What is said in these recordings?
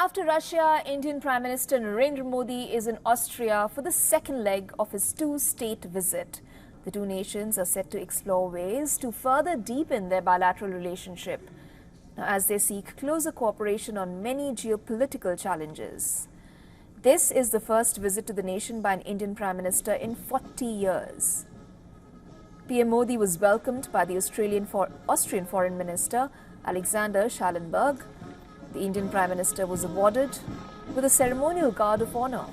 After Russia, Indian Prime Minister Narendra Modi is in Austria for the second leg of his two-state visit. The two nations are set to explore ways to further deepen their bilateral relationship as they seek closer cooperation on many geopolitical challenges. This is the first visit to the nation by an Indian Prime Minister in 40 years. PM Modi was welcomed by the Austrian Foreign Minister Alexander Schallenberg. The Indian Prime Minister was awarded with a ceremonial guard of honor.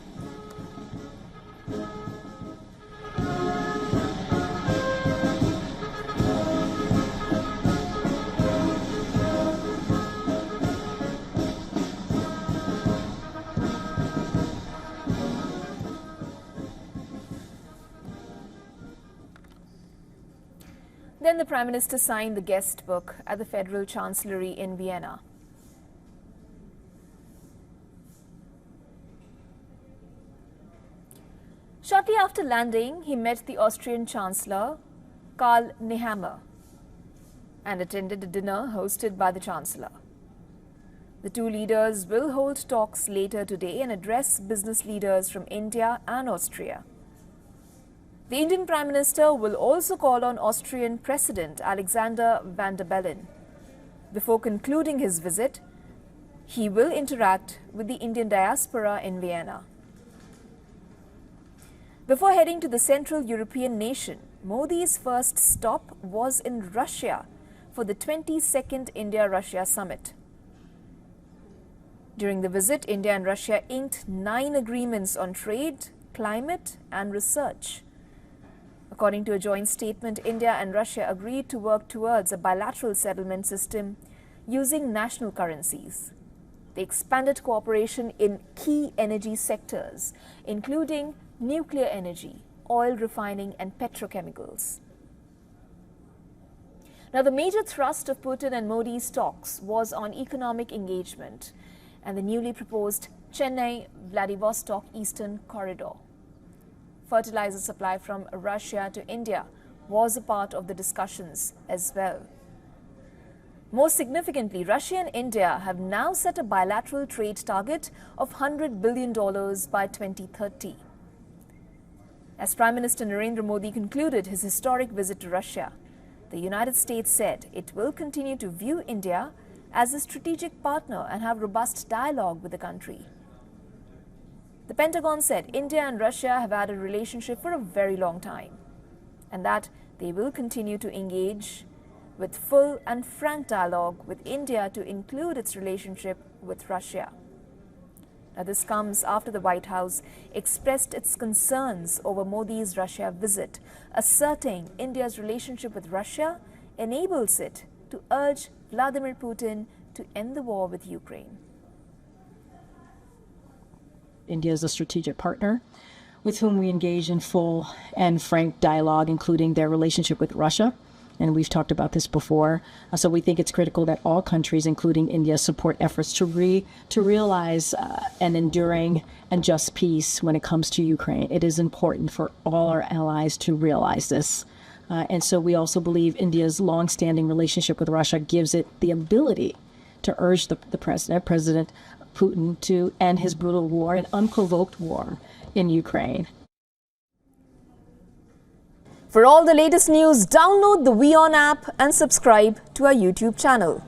Then the Prime Minister signed the guest book at the Federal Chancellery in Vienna. Shortly after landing, he met the Austrian Chancellor, Karl Nehammer, and attended a dinner hosted by the Chancellor. The two leaders will hold talks later today and address business leaders from India and Austria. The Indian Prime Minister will also call on Austrian President Alexander Van der Bellen. Before concluding his visit, he will interact with the Indian diaspora in Vienna. Before heading to the Central European nation, Modi's first stop was in Russia for the 22nd India-Russia summit. During the visit, India and Russia inked 9 agreements on trade, climate and research. According to a joint statement, India and Russia agreed to work towards a bilateral settlement system using national currencies. They expanded cooperation in key energy sectors, including nuclear energy, oil refining and petrochemicals. Now, the major thrust of Putin and Modi's talks was on economic engagement and the newly proposed Chennai-Vladivostok Eastern Corridor. Fertilizer supply from Russia to India was a part of the discussions as well. Most significantly, Russia and India have now set a bilateral trade target of $100 billion by 2030. As Prime Minister Narendra Modi concluded his historic visit to Russia, the United States said it will continue to view India as a strategic partner and have robust dialogue with the country. The Pentagon said India and Russia have had a relationship for a very long time and that they will continue to engage with full and frank dialogue with India to include its relationship with Russia. Now, this comes after the White House expressed its concerns over Modi's Russia visit, asserting India's relationship with Russia enables it to urge Vladimir Putin to end the war with Ukraine. India is a strategic partner with whom we engage in full and frank dialogue, including their relationship with Russia. And we've talked about this before. So we think it's critical that all countries, including India, support efforts to realize an enduring and just peace when it comes to Ukraine. It is important for all our allies to realize this. And so we also believe India's longstanding relationship with Russia gives it the ability to urge the President Putin to end his brutal war, an unprovoked war in Ukraine. For all the latest news, download the WION app and subscribe to our YouTube channel.